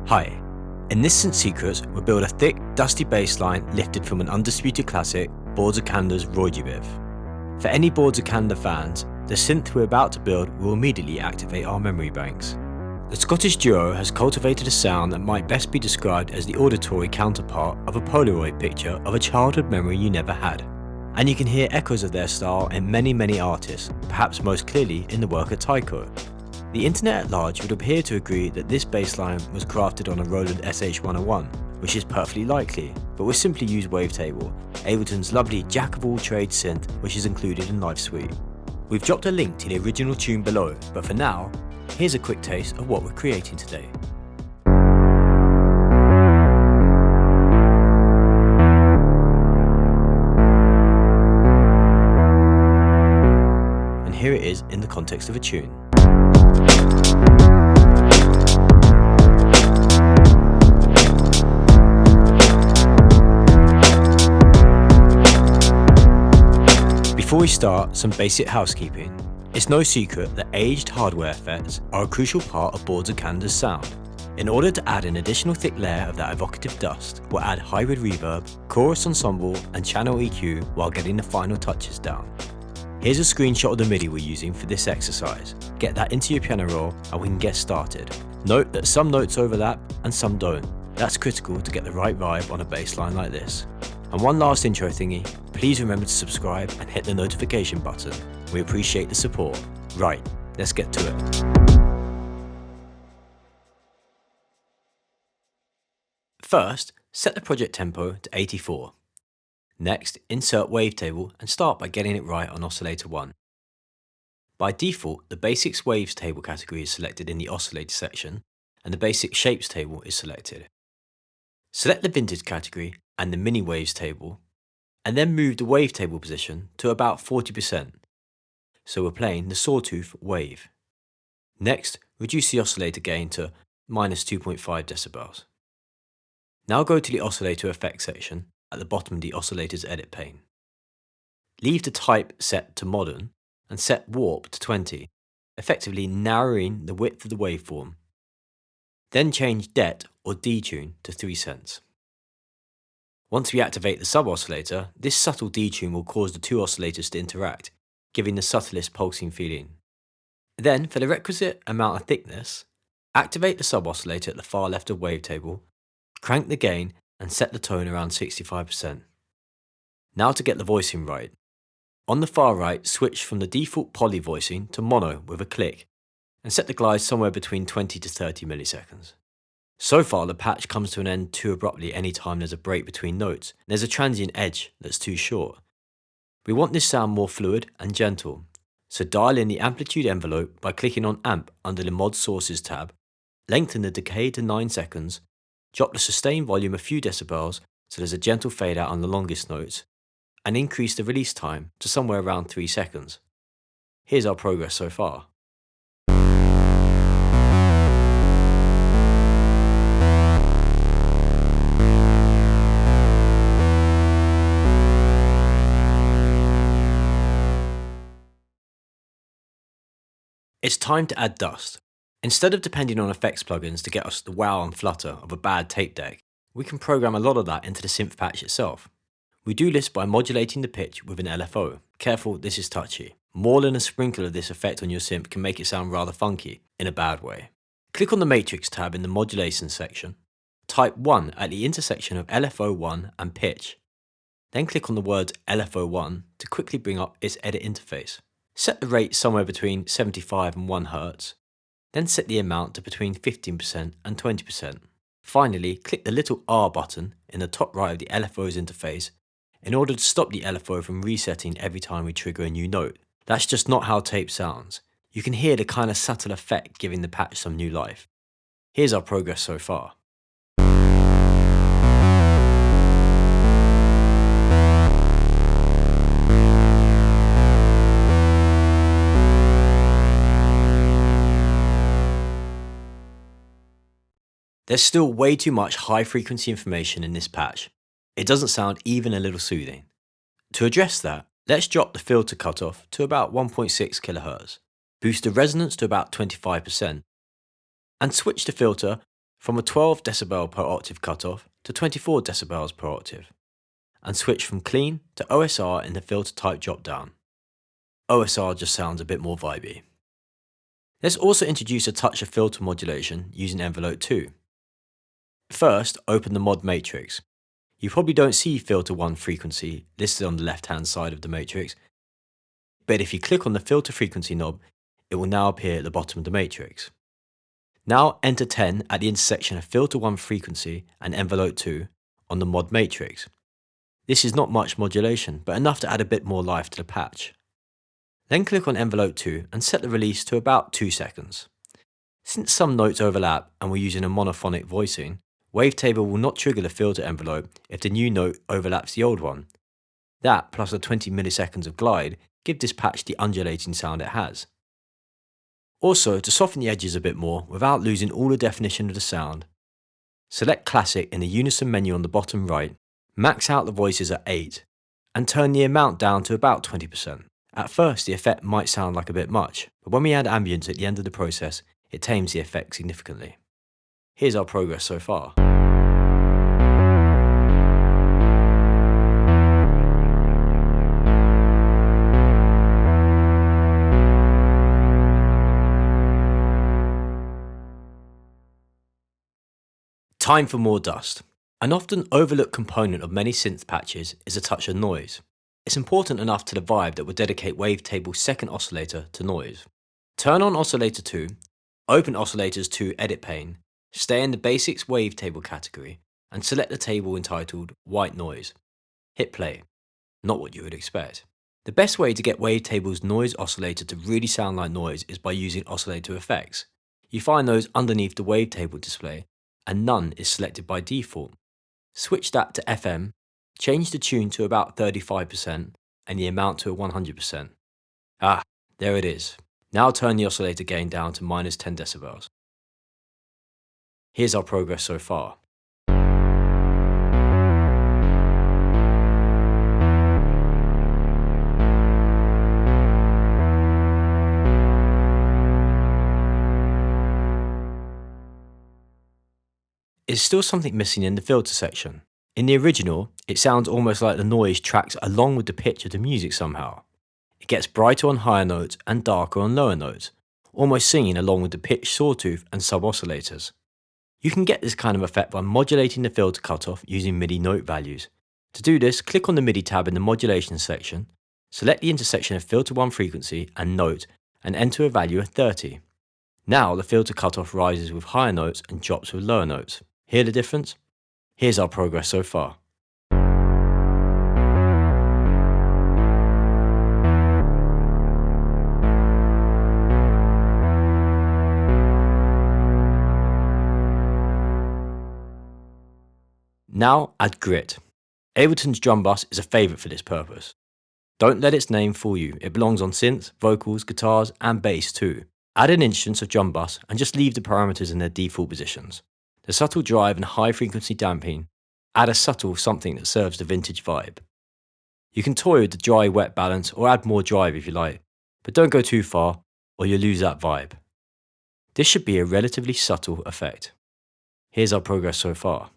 Hi, in this Synth Secrets, we'll build a thick, dusty bass line lifted from an undisputed classic, Bandcamp's Roygbiv. For any Bandcamp fans, the synth we're about to build will immediately activate our memory banks. The Scottish duo has cultivated a sound that might best be described as the auditory counterpart of a Polaroid picture of a childhood memory you never had. And you can hear echoes of their style in many artists, perhaps most clearly in the work of Tycho. The internet at large would appear to agree that this bassline was crafted on a Roland SH-101, which is perfectly likely, but we'll simply use Wavetable, Ableton's lovely jack-of-all-trades synth which is included in Live Suite. We've dropped a link to the original tune below, but for now, here's a quick taste of what we're creating today. And here it is in the context of a tune. Before we start, some basic housekeeping. It's no secret that aged hardware effects are a crucial part of Bandcamp's sound. In order to add an additional thick layer of that evocative dust, we'll add hybrid reverb, chorus ensemble and channel EQ while getting the final touches down. Here's a screenshot of the MIDI we're using for this exercise. Get that into your piano roll and we can get started. Note that some notes overlap and some don't. That's critical to get the right vibe on a bass line like this. And one last intro thingy, please remember to subscribe and hit the notification button. We appreciate the support. Right, let's get to it. First, set the project tempo to 84. Next, insert Wavetable and start by getting it right on oscillator 1. By default, the Basics Waves table category is selected in the oscillator section, and the Basic Shapes table is selected. Select the Vintage category and the Mini Waves table, and then move the Wavetable position to about 40%. So we're playing the Sawtooth Wave. Next, reduce the oscillator gain to -2.5 decibels. Now go to the oscillator effects section at the bottom of the oscillator's edit pane. Leave the type set to modern and set warp to 20, effectively narrowing the width of the waveform. Then change det or detune to 3 cents. Once we activate the sub-oscillator, this subtle detune will cause the two oscillators to interact, giving the subtlest pulsing feeling. Then, for the requisite amount of thickness, activate the sub-oscillator at the far left of Wavetable, crank the gain and set the tone around 65%. Now to get the voicing right. On the far right, switch from the default poly voicing to mono with a click, and set the glide somewhere between 20 to 30 milliseconds. So far, the patch comes to an end too abruptly anytime there's a break between notes. There's a transient edge that's too short. We want this sound more fluid and gentle, so dial in the amplitude envelope by clicking on Amp under the Mod Sources tab, lengthen the decay to 9 seconds, drop the sustain volume a few decibels so there's a gentle fade out on the longest notes, and increase the release time to somewhere around 3 seconds. Here's our progress so far. It's time to add dust. Instead of depending on effects plugins to get us the wow and flutter of a bad tape deck, we can program a lot of that into the synth patch itself. We do this by modulating the pitch with an LFO. Careful, this is touchy. More than a sprinkle of this effect on your synth can make it sound rather funky, in a bad way. Click on the Matrix tab in the Modulation section. Type 1 at the intersection of LFO1 and pitch. Then click on the words LFO1 to quickly bring up its edit interface. Set the rate somewhere between 75 and 1 Hz. Then set the amount to between 15% and 20%. Finally, click the little R button in the top right of the LFO's interface in order to stop the LFO from resetting every time we trigger a new note. That's just not how tape sounds. You can hear the kind of subtle effect giving the patch some new life. Here's our progress so far. There's still way too much high-frequency information in this patch. It doesn't sound even a little soothing. To address that, let's drop the filter cutoff to about 1.6 kHz, boost the resonance to about 25%, and switch the filter from a 12 decibel per octave cutoff to 24 decibels per octave, and switch from clean to OSR in the filter type drop-down. OSR just sounds a bit more vibey. Let's also introduce a touch of filter modulation using Envelope 2. First, open the mod matrix. You probably don't see filter 1 frequency listed on the left-hand side of the matrix, but if you click on the filter frequency knob, it will now appear at the bottom of the matrix. Now enter 10 at the intersection of filter 1 frequency and envelope 2 on the mod matrix. This is not much modulation, but enough to add a bit more life to the patch. Then click on envelope 2 and set the release to about 2 seconds. Since some notes overlap and we're using a monophonic voicing, Wavetable will not trigger the filter envelope if the new note overlaps the old one. That, plus the 20 milliseconds of glide, give this patch the undulating sound it has. Also, to soften the edges a bit more without losing all the definition of the sound, select Classic in the Unison menu on the bottom right, max out the voices at 8, and turn the amount down to about 20%. At first, the effect might sound like a bit much, but when we add ambience at the end of the process, it tames the effect significantly. Here's our progress so far. Time for more dust. An often overlooked component of many synth patches is a touch of noise. It's important enough to the vibe that we'll dedicate Wavetable's second oscillator to noise. Turn on Oscillator 2, open Oscillators 2 edit pane, stay in the Basics Wavetable category, and select the table entitled White Noise. Hit play. Not what you would expect. The best way to get Wavetable's noise oscillator to really sound like noise is by using oscillator effects. You find those underneath the Wavetable display, and none is selected by default. Switch that to FM, change the tune to about 35% and the amount to 100%. Ah, there it is. Now turn the oscillator gain down to minus 10 decibels. Here's our progress so far. There's still something missing in the filter section. In the original, it sounds almost like the noise tracks along with the pitch of the music somehow. It gets brighter on higher notes and darker on lower notes, almost singing along with the pitch, sawtooth and sub-oscillators. You can get this kind of effect by modulating the filter cutoff using MIDI note values. To do this, click on the MIDI tab in the modulation section, select the intersection of filter 1 frequency and note and enter a value of 30. Now the filter cutoff rises with higher notes and drops with lower notes. Hear the difference? Here's our progress so far. Now add grit. Ableton's drum bus is a favourite for this purpose. Don't let its name fool you, it belongs on synths, vocals, guitars and bass too. Add an instance of drum bus and just leave the parameters in their default positions. The subtle drive and high frequency damping add a subtle something that serves the vintage vibe. You can toy with the dry-wet balance or add more drive if you like, but don't go too far or you'll lose that vibe. This should be a relatively subtle effect. Here's our progress so far.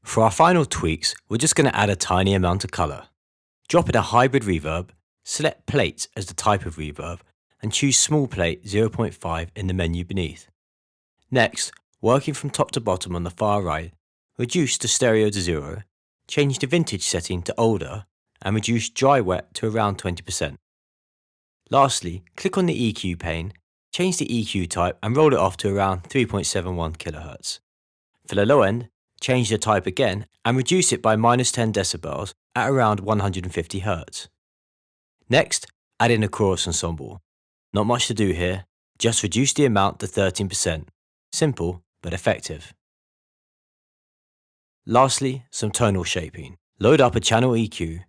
For our final tweaks, we're just going to add a tiny amount of colour. Drop in a hybrid reverb, select plate as the type of reverb, and choose small plate 0.5 in the menu beneath. Next, working from top to bottom on the far right, reduce the stereo to 0, change the vintage setting to older, and reduce dry wet to around 20%. Lastly, click on the EQ pane, change the EQ type and roll it off to around 3.71 kHz. For the low end, change the type again and reduce it by minus 10 decibels at around 150 Hz. Next, add in a chorus ensemble. Not much to do here, just reduce the amount to 13%. Simple but effective. Lastly, some tonal shaping. Load up a channel EQ,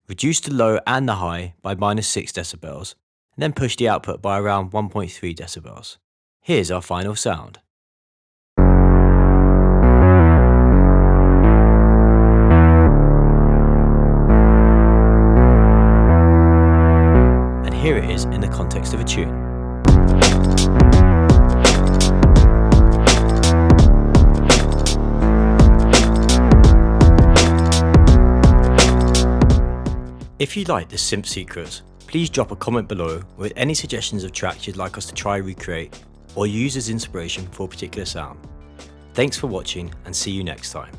reduce the low and the high by minus 6 decibels, and then push the output by around 1.3 decibels. Here's our final sound. tune. If you like the Synth Secrets, please drop a comment below with any suggestions of tracks you'd like us to try recreate or use as inspiration for a particular sound. Thanks for watching and see you next time.